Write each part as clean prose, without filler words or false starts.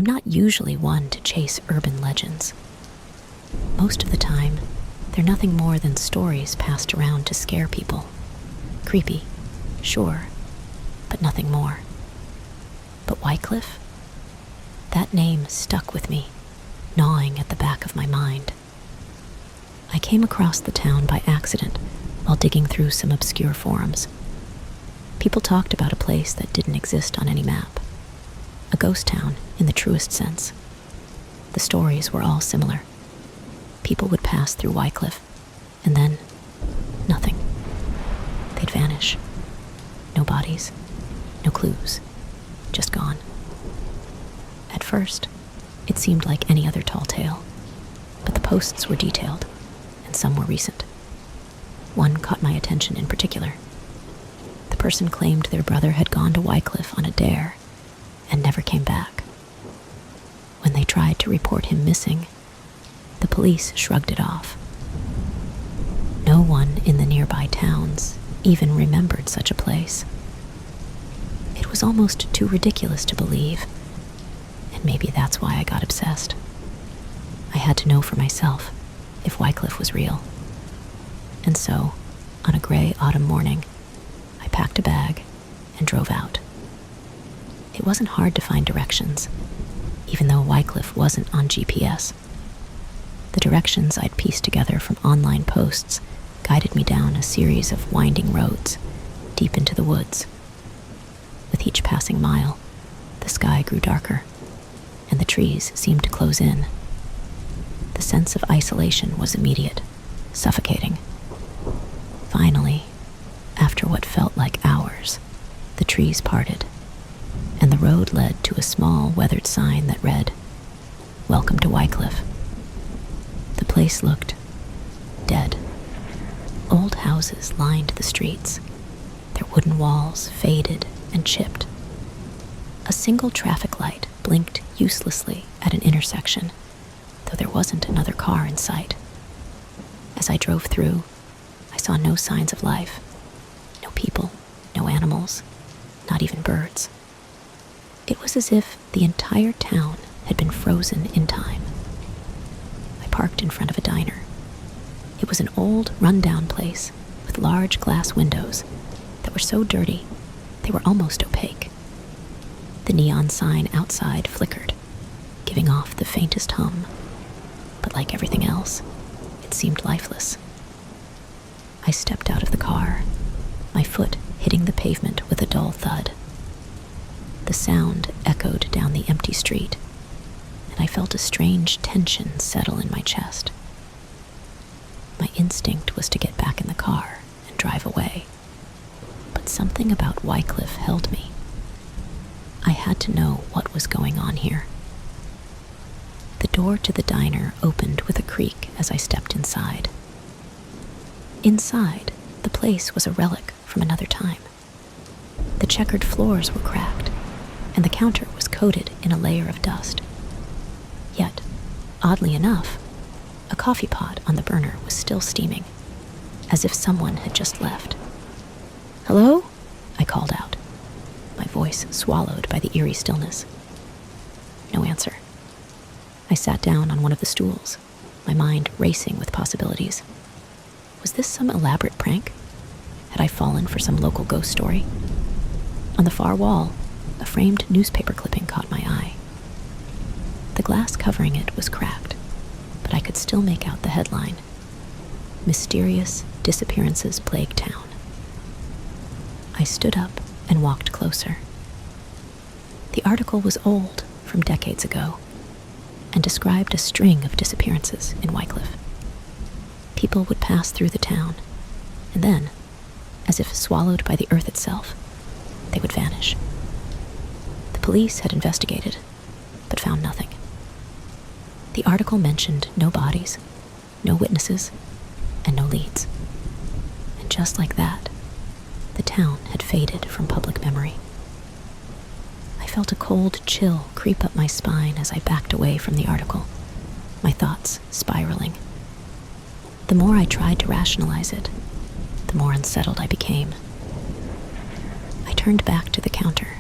not usually one to chase urban legends. Most of the time, they're nothing more than stories passed around to scare people. Creepy, sure, but nothing more. But Wycliffe? That name stuck with me, gnawing at the back of my mind. I came across the town by accident while digging through some obscure forums. People talked about a place that didn't exist on any map. A ghost town in the truest sense. The stories were all similar. People would pass through Wycliffe, and then nothing. They'd vanish. No bodies, no clues, just gone. At first, it seemed like any other tall tale, but the posts were detailed, and some were recent. One caught my attention in particular. The person claimed their brother had gone to Wycliffe on a dare and never came back. When they tried to report him missing, the police shrugged it off. No one in the nearby towns even remembered such a place. It was almost too ridiculous to believe, and maybe that's why I got obsessed. I had to know for myself if Wycliffe was real. And so, on a gray autumn morning, I packed a bag and drove out. It wasn't hard to find directions, even though Wycliffe wasn't on GPS. The directions I'd pieced together from online posts guided me down a series of winding roads, deep into the woods. With each passing mile, the sky grew darker, and the trees seemed to close in. The sense of isolation was immediate, suffocating. Finally, after what felt like hours, the trees parted, and the road led to a small weathered sign that read, "Welcome to Wycliffe." The place looked dead. Old houses lined the streets, their wooden walls faded and chipped. A single traffic light blinked uselessly at an intersection, though there wasn't another car in sight. As I drove through, I saw no signs of life. No people, no animals, not even birds. It was as if the entire town had been frozen in time. I parked in front of a diner. It was an old, run-down place with large glass windows that were so dirty they were almost opaque. The neon sign outside flickered, giving off the faintest hum, but like everything else, it seemed lifeless. I stepped out of the car, my foot hitting the pavement with a dull thud. The sound echoed down the empty street, and I felt a strange tension settle in my chest. My instinct was to get back in the car and drive away, but something about Wycliffe held me. I had to know what was going on here. The door to the diner opened with a creak as I stepped inside. Inside, the place was a relic from another time. The checkered floors were cracked, and the counter was coated in a layer of dust. Yet, oddly enough, a coffee pot on the burner was still steaming, as if someone had just left. "Hello?" I called out, my voice swallowed by the eerie stillness. No answer. I sat down on one of the stools, my mind racing with possibilities. Was this some elaborate prank? Had I fallen for some local ghost story? On the far wall, a framed newspaper clipping caught my eye. The glass covering it was cracked, but I could still make out the headline, "Mysterious Disappearances Plague Town." I stood up and walked closer. The article was old, from decades ago, and described a string of disappearances in Wycliffe. People would pass through the town, and then, as if swallowed by the earth itself, they would vanish. The police had investigated, but found nothing. The article mentioned no bodies, no witnesses, and no leads. And just like that, the town had faded from public memory. I felt a cold chill creep up my spine as I backed away from the article, my thoughts spiraling. The more I tried to rationalize it, the more unsettled I became. I turned back to the counter,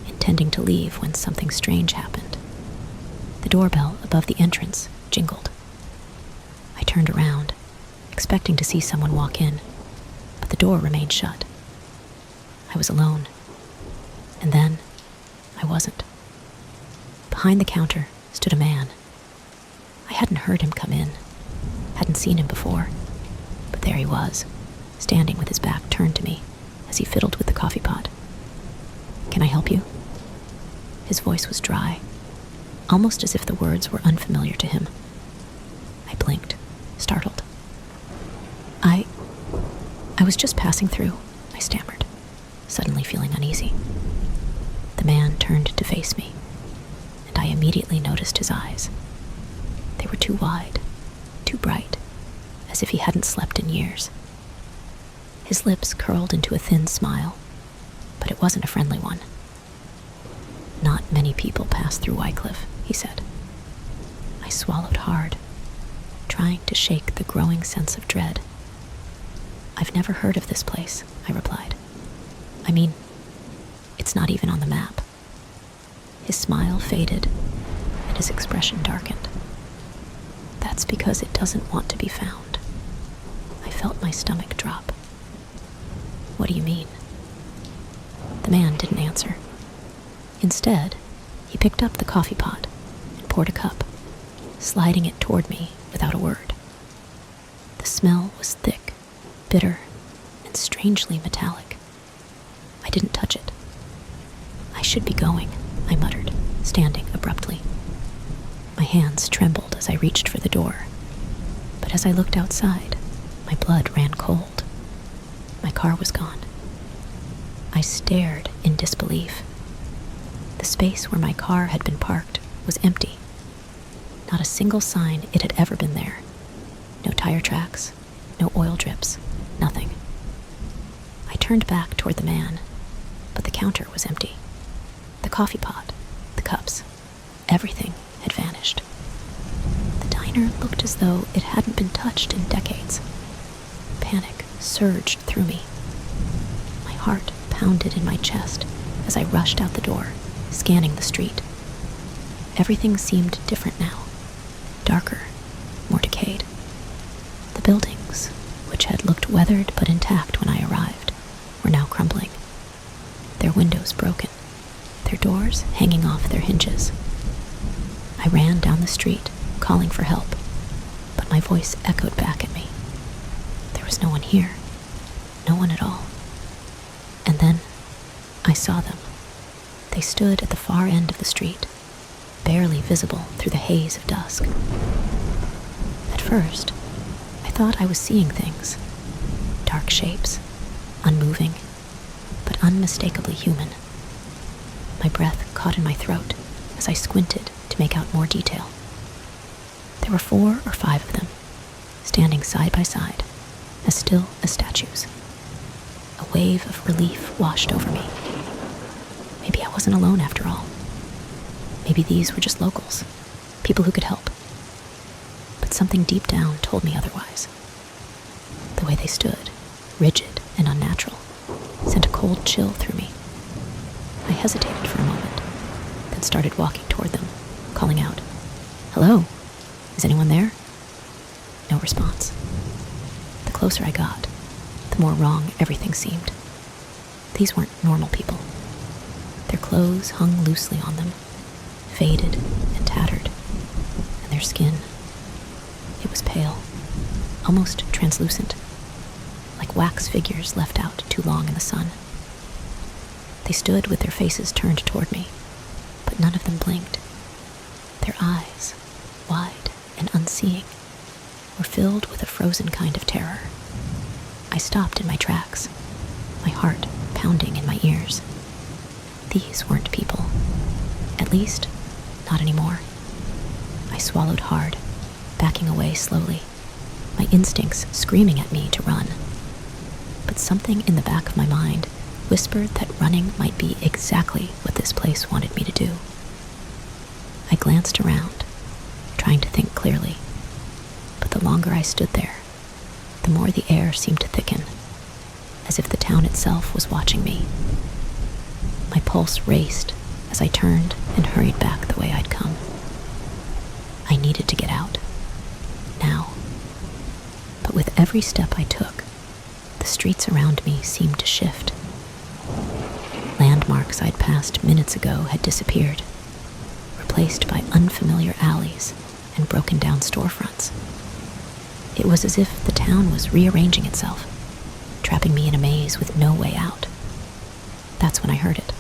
intending to leave when something strange happened. doorbell above the entrance jingled. I turned around, expecting to see someone walk in, but the door remained shut. I was alone. And then, I wasn't. Behind the counter stood a man. I hadn't heard him come in, hadn't seen him before, but there he was, standing with his back turned to me as he fiddled with the coffee pot. "Can I help you?" His voice was dry, almost as if the words were unfamiliar to him. I blinked, startled. I was just passing through," I stammered, suddenly feeling uneasy. The man turned to face me, and I immediately noticed his eyes. They were too wide, too bright, as if he hadn't slept in years. His lips curled into a thin smile, but it wasn't a friendly one. "Not many people pass through Wycliffe," he said. I swallowed hard, trying to shake the growing sense of dread. "I've never heard of this place," I replied. "I mean, it's not even on the map." His smile faded, and his expression darkened. "That's because it doesn't want to be found." I felt my stomach drop. "What do you mean?" The man didn't answer. Instead, he picked up the coffee pot and poured a cup, sliding it toward me without a word. The smell was thick, bitter, and strangely metallic. I didn't touch it. "I should be going," I muttered, standing abruptly. My hands trembled as I reached for the door, but as I looked outside, my blood ran cold. My car was gone. I stared in disbelief. The space where my car had been parked was empty. Not a single sign it had ever been there. No tire tracks, no oil drips, nothing. I turned back toward the man, but the counter was empty. The coffee pot, the cups, everything had vanished. The diner looked as though it hadn't been touched in decades. Panic surged through me. My heart pounded in my chest as I rushed out the door, scanning the street. Everything seemed different now, darker, more decayed. The buildings, which had looked weathered but intact when I arrived, were now crumbling. Their windows broken, their doors hanging off their hinges. I ran down the street, calling for help, but my voice echoed back at me. There was no one here, no one at all. And then I saw them. They stood at the far end of the street, barely visible through the haze of dusk. At first, I thought I was seeing things, dark shapes, unmoving, but unmistakably human. My breath caught in my throat as I squinted to make out more detail. There were 4 or 5 of them, standing side by side, as still as statues. A wave of relief washed over me. Maybe I wasn't alone after all. Maybe these were just locals, people who could help. But something deep down told me otherwise. The way they stood, rigid and unnatural, sent a cold chill through me. I hesitated for a moment, then started walking toward them, calling out, "Hello, is anyone there?" No response. The closer I got, the more wrong everything seemed. These weren't normal people. Their clothes hung loosely on them, faded and tattered, and their skin, it was pale, almost translucent, like wax figures left out too long in the sun. They stood with their faces turned toward me, but none of them blinked. Their eyes, wide and unseeing, were filled with a frozen kind of terror. I stopped in my tracks, my heart pounding in my ears. These weren't people. At least, not anymore. I swallowed hard, backing away slowly, my instincts screaming at me to run. But something in the back of my mind whispered that running might be exactly what this place wanted me to do. I glanced around, trying to think clearly, but the longer I stood there, the more the air seemed to thicken, as if the town itself was watching me. My pulse raced as I turned and hurried back the way I'd come. every step I took, the streets around me seemed to shift. Landmarks I'd passed minutes ago had disappeared, replaced by unfamiliar alleys and broken down storefronts. It was as if the town was rearranging itself, trapping me in a maze with no way out. That's when I heard it.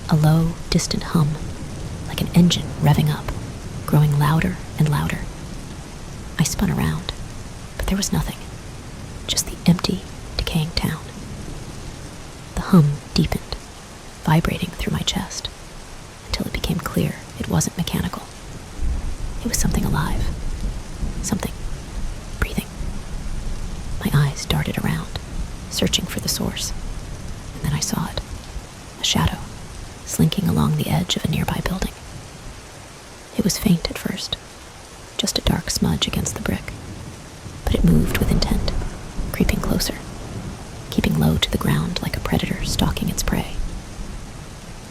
A low, distant hum, like an engine revving up, growing louder and louder. I spun around, but there was nothing, just the empty, decaying town. The hum deepened, vibrating through my chest, until it became clear it wasn't mechanical. It was something alive, something breathing. My eyes darted around, searching for the source, and then I saw it, a shadow, slinking along the edge of a nearby building. It was faint at first, just a dark smudge against the brick, but it moved with intent, creeping closer, keeping low to the ground like a predator stalking its prey.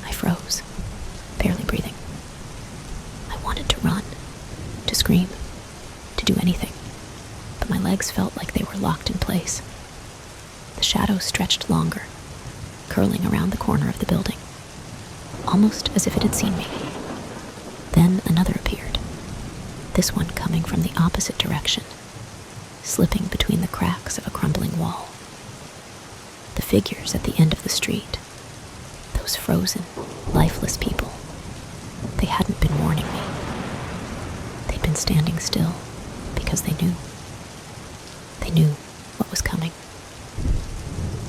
I froze, barely breathing. I wanted to run, to scream, to do anything, but my legs felt like they were locked in place. The shadow stretched longer, curling around the corner of the building, almost as if it had seen me. Then another appeared, this one coming from the opposite direction, slipping between the cracks of a crumbling wall. The figures at the end of the street, those frozen, lifeless people, they hadn't been warning me. They'd been standing still because they knew. They knew what was coming.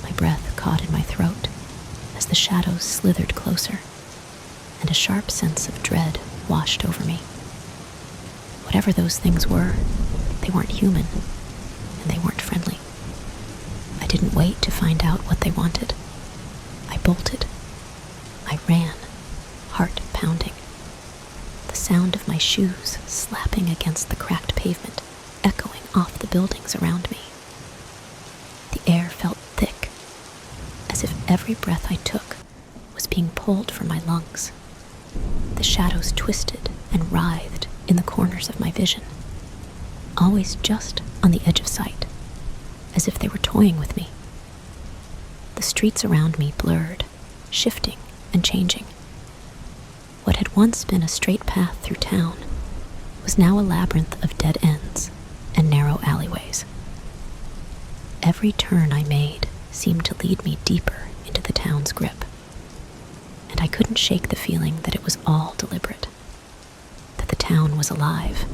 My breath caught in my throat as the shadows slithered closer, and a sharp sense of dread washed over me. Whatever those things were, they weren't human, and they weren't friendly. I didn't wait to find out what they wanted. I bolted. I ran, heart pounding. The sound of my shoes slapping against the cracked pavement, echoing off the buildings around me. The air felt thick, as if every breath I took was being pulled from my lungs. The shadows twisted and writhed in the corners of my vision, always just on the edge of sight, as if they were toying with me. The streets around me blurred, shifting and changing. What had once been a straight path through town was now a labyrinth of dead ends and narrow alleyways. Every turn I made seemed to lead me deeper into the town's grip, and I couldn't shake the feeling that it was all deliberate, that the town was alive,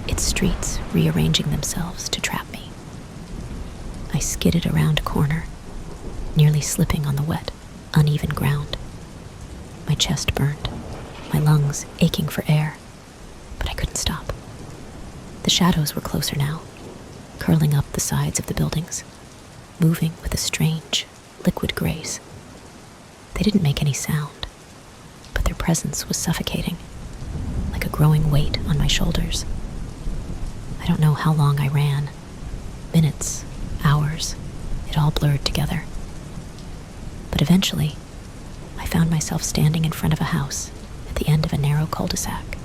its streets rearranging themselves to trap me. I skidded around a corner, nearly slipping on the wet, uneven ground. My chest burned, my lungs aching for air, but I couldn't stop. The shadows were closer now, curling up the sides of the buildings, moving with a strange, liquid grace. They didn't make any sound, but their presence was suffocating, like a growing weight on my shoulders. I don't know how long I ran. Minutes, hours, it all blurred together. But eventually, I found myself standing in front of a house at the end of a narrow cul-de-sac.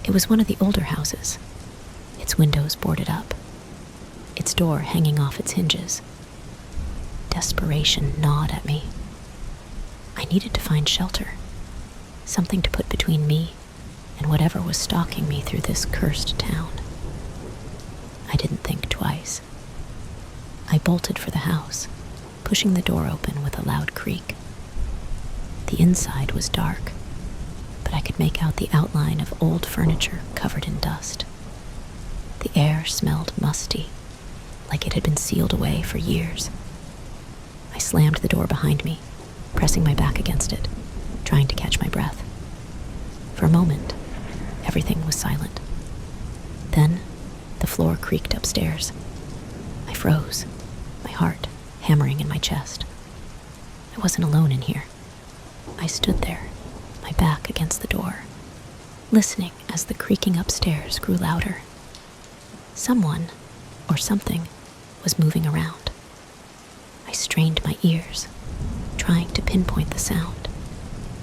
It was one of the older houses, its windows boarded up, its door hanging off its hinges. Desperation gnawed at me. I needed to find shelter, something to put between me and whatever was stalking me through this cursed town. I didn't think twice. I bolted for the house, pushing the door open with a loud creak. The inside was dark, but I could make out the outline of old furniture covered in dust. The air smelled musty, like it had been sealed away for years. I slammed the door behind me, pressing my back against it, trying to catch my breath. For a moment, everything was silent. Then, the floor creaked upstairs. I froze, my heart hammering in my chest. I wasn't alone in here. I stood there, my back against the door, listening as the creaking upstairs grew louder. Someone, or something, was moving around. I strained my ears, trying to pinpoint the sound,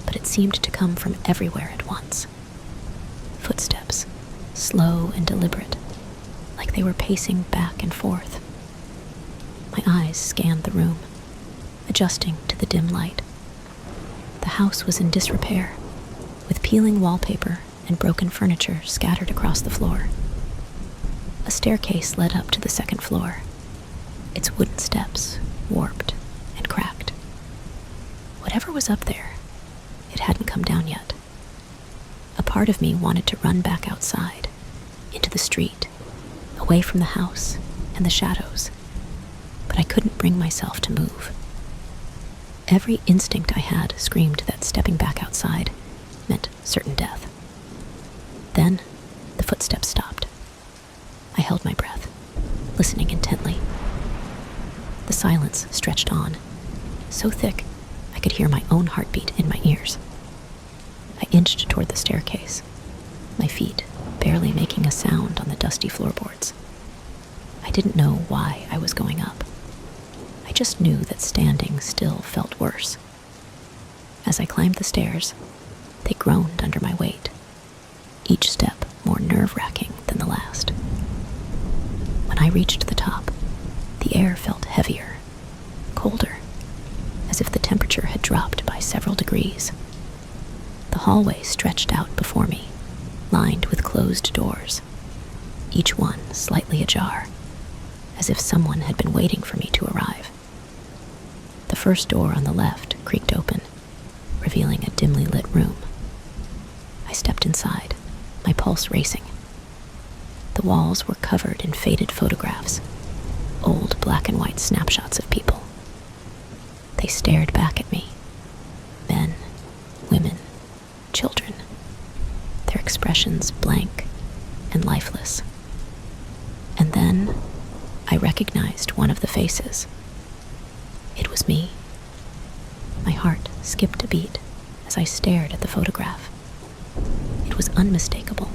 but it seemed to come from everywhere at once. Footsteps, slow and deliberate, like they were pacing back and forth. My eyes scanned the room, adjusting to the dim light. The house was in disrepair, with peeling wallpaper and broken furniture scattered across the floor. A staircase led up to the second floor, its wooden steps warped and cracked. Whatever was up there, it hadn't come down yet. A part of me wanted to run back outside, into the street, away from the house and the shadows, but I couldn't bring myself to move. Every instinct I had screamed that stepping back outside meant certain death. Then, the footsteps stopped. I held my breath, listening intently. The silence stretched on, so thick I could hear my own heartbeat in my ears. I inched toward the staircase, my feet barely making a sound on the dusty floorboards. I didn't know why I was going up. I just knew that standing still felt worse. As I climbed the stairs, they groaned under my weight, each step more nerve-wracking than the last. When I reached the top, the air felt heavier, colder, as if the temperature had dropped by several degrees. The hallway stretched out before me, lined with closed doors, each one slightly ajar, as if someone had been waiting for me to arrive. The first door on the left creaked open, revealing a dimly lit room. I stepped inside, my pulse racing. The walls were covered in faded photographs, old black and white snapshots of people. They stared back at me. Men, women, children, their expressions blank and lifeless. And then I recognized one of the faces. It was me. My heart skipped a beat as I stared at the photograph. It was unmistakable.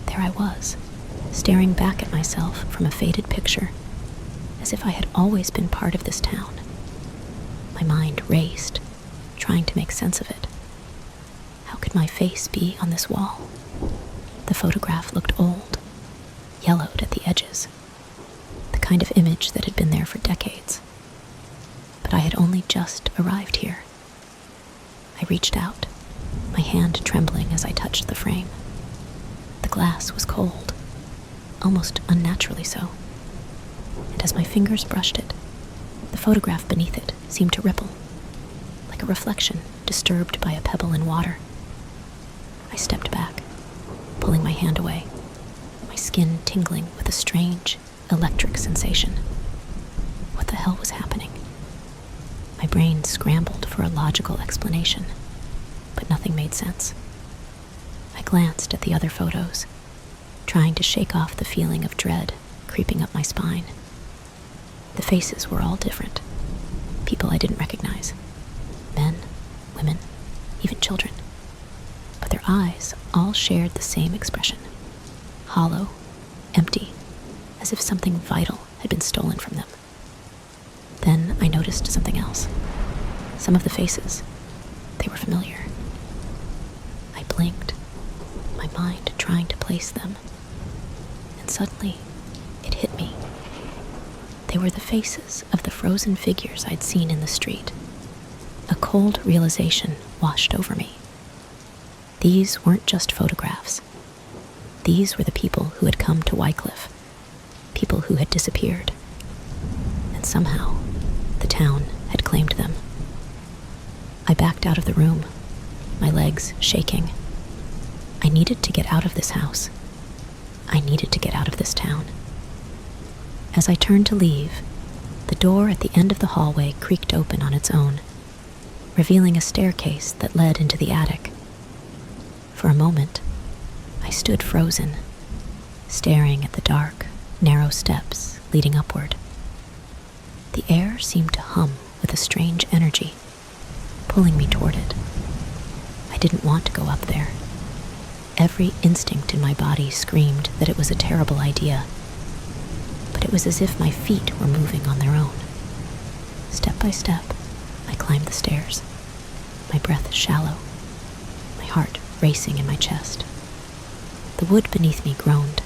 There I was, staring back at myself from a faded picture, as if I had always been part of this town. My mind raced, trying to make sense of it. How could my face be on this wall? The photograph looked old, yellowed at the edges, the kind of image that had been there for decades. But I had only just arrived here. I reached out, my hand trembling as I touched the frame. The glass was cold, almost unnaturally so. And as my fingers brushed it, the photograph beneath it seemed to ripple, like a reflection disturbed by a pebble in water. I stepped back, pulling my hand away, my skin tingling with a strange, electric sensation. What the hell was happening? My brain scrambled for a logical explanation, but nothing made sense. I glanced at the other photos, trying to shake off the feeling of dread creeping up my spine. The faces were all different, people I didn't recognize. Men, women, even children. But their eyes all shared the same expression. Hollow, empty, as if something vital had been stolen from them. Then I noticed something else. Some of the faces, they were familiar. I blinked, my mind trying to place them. And suddenly, it hit me. They were the faces of the frozen figures I'd seen in the street. A cold realization washed over me. These weren't just photographs. These were the people who had come to Wycliffe, people who had disappeared. And somehow, the town had claimed them. I backed out of the room, my legs shaking. I needed to get out of this house. I needed to get out of this town. As I turned to leave, the door at the end of the hallway creaked open on its own, revealing a staircase that led into the attic. For a moment, I stood frozen, staring at the dark, narrow steps leading upward. The air seemed to hum with a strange energy, pulling me toward it. I didn't want to go up there. Every instinct in my body screamed that it was a terrible idea, but it was as if my feet were moving on their own. Step by step, I climbed the stairs, my breath shallow, my heart racing in my chest. The wood beneath me groaned,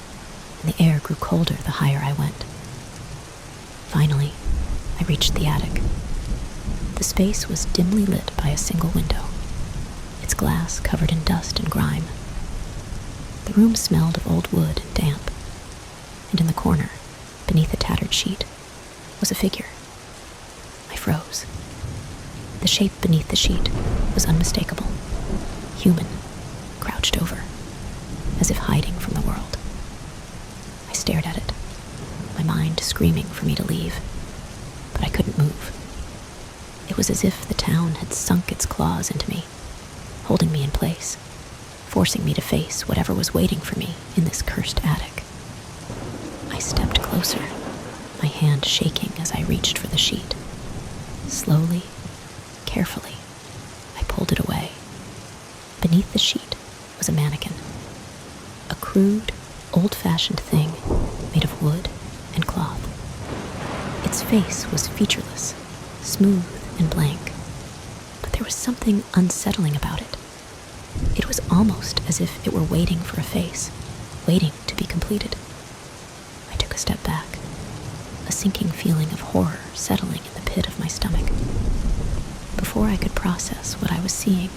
and the air grew colder the higher I went. Finally, I reached the attic. The space was dimly lit by a single window, its glass covered in dust and grime. The room smelled of old wood and damp, and in the corner, beneath a tattered sheet, was a figure. I froze. The shape beneath the sheet was unmistakable. Human, crouched over, as if hiding from the world. I stared at it, my mind screaming for me to leave, but I couldn't move. It was as if the town had sunk its claws into me, holding me in place, forcing me to face whatever was waiting for me in this cursed attic. I stepped closer, my hand shaking as I reached for the sheet. Slowly, carefully, I pulled it away. Beneath the sheet was a mannequin, a crude, old-fashioned thing made of wood and cloth. Its face was featureless, smooth and blank, but there was something unsettling about it. It was almost as if it were waiting for a face, waiting to be completed. I took a step back, a sinking feeling of horror settling in the pit of my stomach. Before I could process what I was seeing,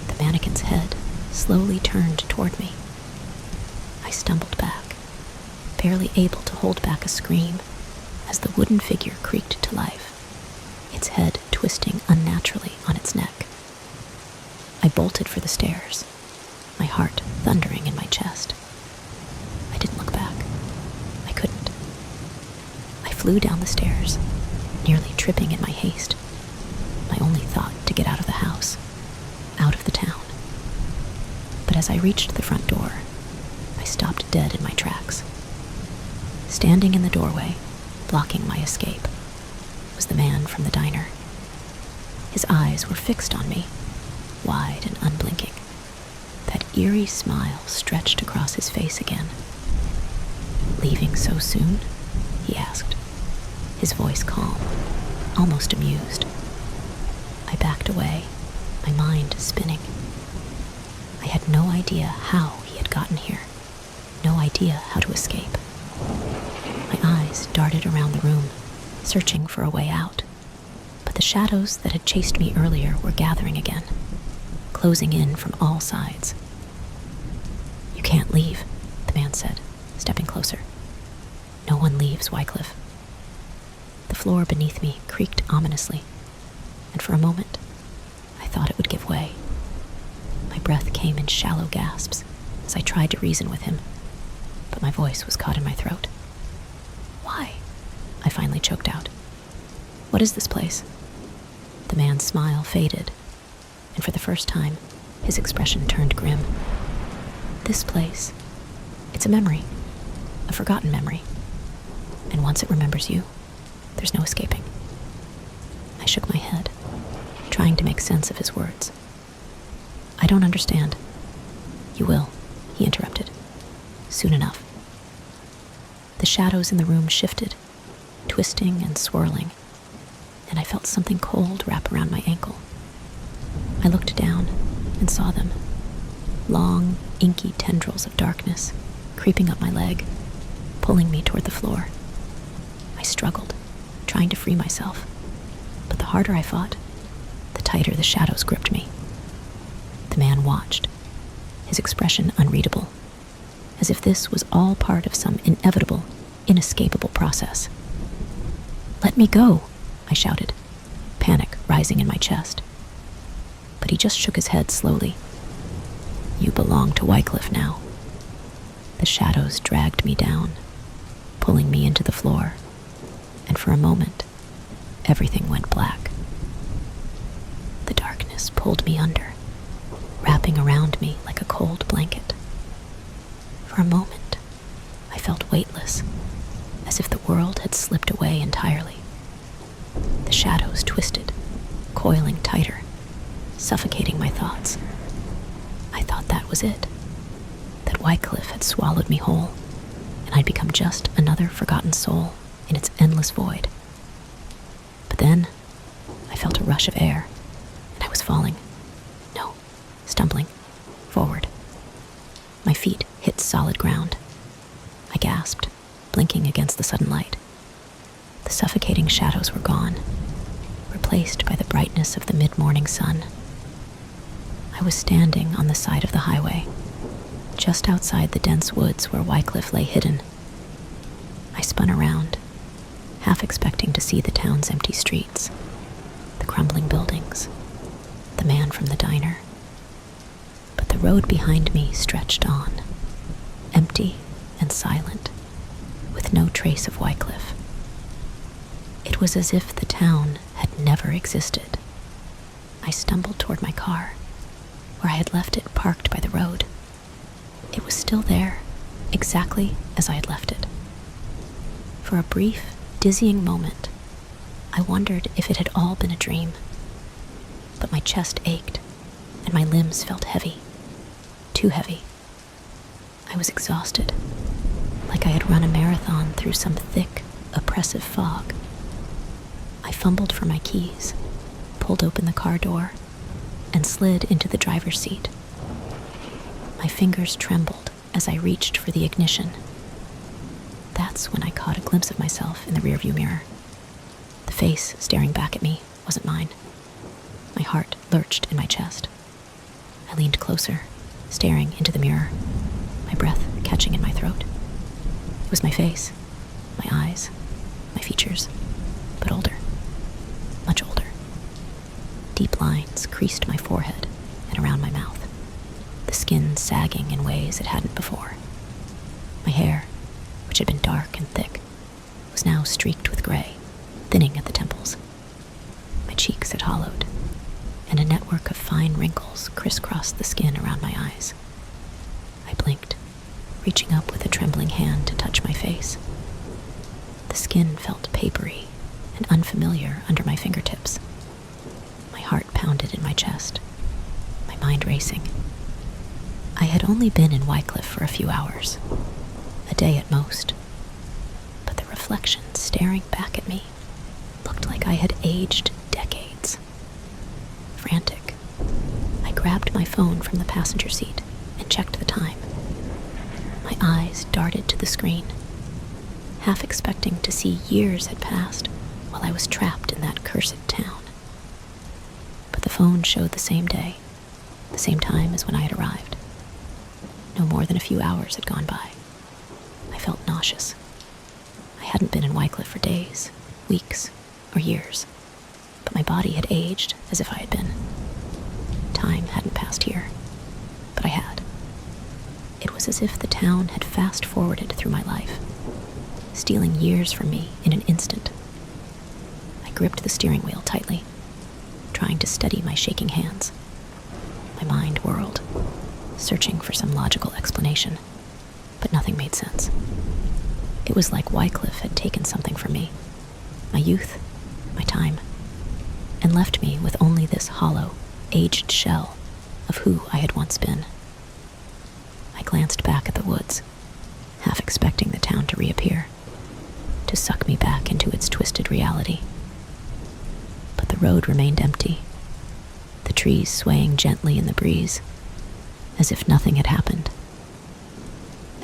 the mannequin's head slowly turned toward me. I stumbled back, barely able to hold back a scream as the wooden figure creaked to life, its head twisting unnaturally on its neck. I bolted for the stairs, my heart thundering in my chest. I didn't look back. I couldn't. I flew down the stairs, nearly tripping in my haste, my only thought to get out of the house, out of the town. But as I reached the front door, I stopped dead in my tracks. Standing in the doorway, blocking my escape, was the man from the diner. His eyes were fixed on me, wide and unblinking. That eerie smile stretched across his face again. "Leaving so soon?" he asked, his voice calm, almost amused. I backed away, my mind spinning. I had no idea how he had gotten here, no idea how to escape. My eyes darted around the room, searching for a way out, but the shadows that had chased me earlier were gathering again, closing in from all sides. "You can't leave," the man said, stepping closer. "No one leaves, Wycliffe." The floor beneath me creaked ominously, and for a moment, I thought it would give way. My breath came in shallow gasps as I tried to reason with him, but my voice was caught in my throat. "Why?" I finally choked out. "What is this place?" The man's smile faded, and for the first time, his expression turned grim. "This place, it's a memory, a forgotten memory, and once it remembers you, there's no escaping." I shook my head, trying to make sense of his words. "I don't understand." "You will," he interrupted. "Soon enough." The shadows in the room shifted, twisting and swirling, and I felt something cold wrap around my ankle. I looked down and saw them, long, inky tendrils of darkness creeping up my leg, pulling me toward the floor. I struggled, trying to free myself, but the harder I fought, the tighter the shadows gripped me. The man watched, his expression unreadable, as if this was all part of some inevitable, inescapable process. "Let me go," I shouted, panic rising in my chest. But he just shook his head slowly. "You belong to Wycliffe now." The shadows dragged me down, pulling me into the floor, and for a moment, everything went black. The darkness pulled me under, wrapping around me like a cold blanket. For a moment, I felt weightless, as if the world had slipped away entirely. The shadows twisted, coiling tighter, suffocating my thoughts. I thought that was it, that Wycliffe had swallowed me whole, and I'd become just another forgotten soul in its endless void. But then, I felt a rush of air, and I was falling. No, stumbling, forward. My feet hit solid ground. gasped, blinking against the sudden light. The suffocating shadows were gone, replaced by the brightness of the mid-morning sun. I was standing on the side of the highway, just outside the dense woods where Wycliffe lay hidden. I spun around, half expecting to see the town's empty streets, the crumbling buildings, the man from the diner. But the road behind me stretched on, empty and silent, with no trace of Wycliffe. It was as if the town had never existed. I stumbled toward my car, where I had left it parked by the road. It was still there, exactly as I had left it. For a brief, dizzying moment, I wondered if it had all been a dream. But my chest ached, and my limbs felt heavy, too heavy. I was exhausted, like I had run a marathon through some thick, oppressive fog. I fumbled for my keys, pulled open the car door, and slid into the driver's seat. My fingers trembled as I reached for the ignition. That's when I caught a glimpse of myself in the rearview mirror. The face staring back at me wasn't mine. My heart lurched in my chest. I leaned closer, staring into the mirror, my breath catching in my throat. It was my face, my eyes, my features, but older, much older. Deep lines creased my forehead and around my mouth, the skin sagging in ways it hadn't before. My hair, which had been dark and thick, was now streaked with gray, thinning at the temples. My cheeks had hollowed, and a network of fine wrinkles crisscrossed the skin around my eyes. I blinked, reaching up with a trembling hand to touch my face. The skin felt papery and unfamiliar under my fingertips. My heart pounded in my chest, my mind racing. I had only been in Wycliffe for a few hours, a day at most, but the reflection staring back at me looked like I had aged decades. Frantic, I grabbed my phone from the passenger seat and checked the time. My eyes darted to the screen, half expecting to see years had passed while I was trapped in that cursed town. But the phone showed the same day, the same time as when I had arrived. No more than a few hours had gone by. I felt nauseous. I hadn't been in Wycliffe for days, weeks, or years, but my body had aged as if I had been. Time hadn't passed here, but I had. It was as if the town had fast-forwarded through my life, stealing years from me in an instant. I gripped the steering wheel tightly, trying to steady my shaking hands. My mind whirled, searching for some logical explanation, but nothing made sense. It was like Wycliffe had taken something from me, my youth, my time, and left me with only this hollow, aged shell of who I had once been. I glanced back at the woods, half expecting the town to reappear, to suck me back into its twisted reality. But the road remained empty, the trees swaying gently in the breeze, as if nothing had happened,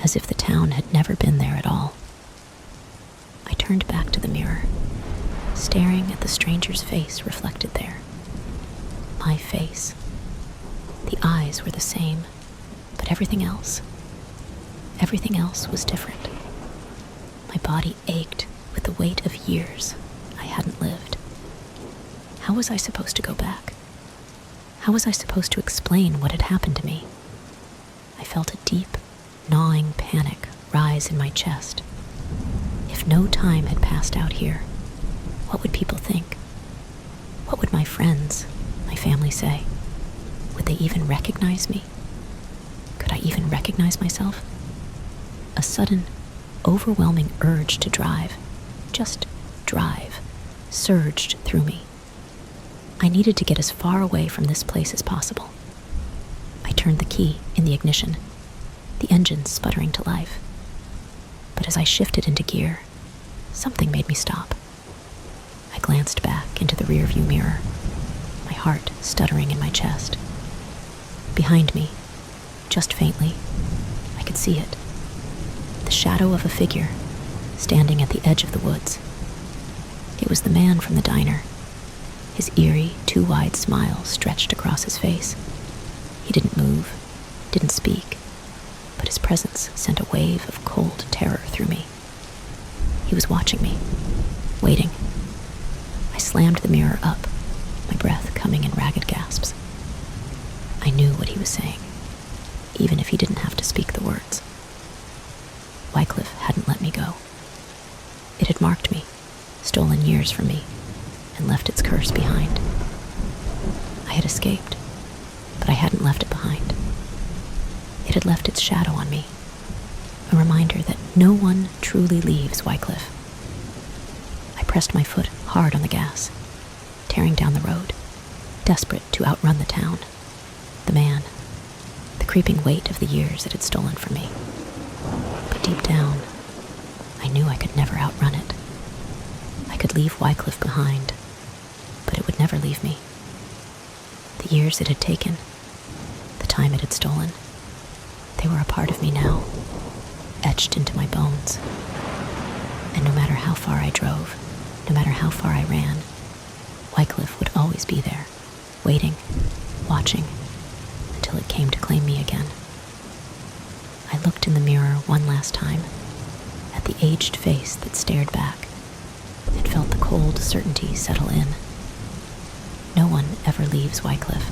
as if the town had never been there at all. I turned back to the mirror, staring at the stranger's face reflected there. My face. The eyes were the same, but everything else was different. My body ached with the weight of years I hadn't lived. How was I supposed to go back? How was I supposed to explain what had happened to me? I felt a deep, gnawing panic rise in my chest. If no time had passed out here, what would people think? What would my friends, my family say? Would they even recognize me? Could I even recognize myself? A sudden, overwhelming urge to drive, just drive, surged through me. I needed to get as far away from this place as possible. I turned the key in the ignition, the engine sputtering to life. But as I shifted into gear, something made me stop. I glanced back into the rearview mirror, my heart stuttering in my chest. Behind me, just faintly, I could see it. The shadow of a figure standing at the edge of the woods. It was the man from the diner, his eerie, too wide smile stretched across his face. He didn't move, didn't speak, but his presence sent a wave of cold terror through me. He was watching me, waiting. I slammed the mirror up, my breath coming in ragged gasps. I knew what he was saying, even if he didn't have to speak the words. Wycliffe hadn't let me go. It had marked me, stolen years from me, and left its curse behind. I had escaped, but I hadn't left it behind. It had left its shadow on me, a reminder that no one truly leaves Wycliffe. I pressed my foot hard on the gas, tearing down the road, desperate to outrun the town, the man, the creeping weight of the years it had stolen from me. But deep down, I knew I could never outrun it. I could leave Wycliffe behind, but it would never leave me. The years it had taken, the time it had stolen, they were a part of me now, etched into my bones. And no matter how far I drove, no matter how far I ran, Wycliffe would always be there, waiting, watching, until it came to claim me again. I looked in the mirror one last time, at the aged face that stared back, and felt the cold certainty settle in. No one ever leaves Wycliffe.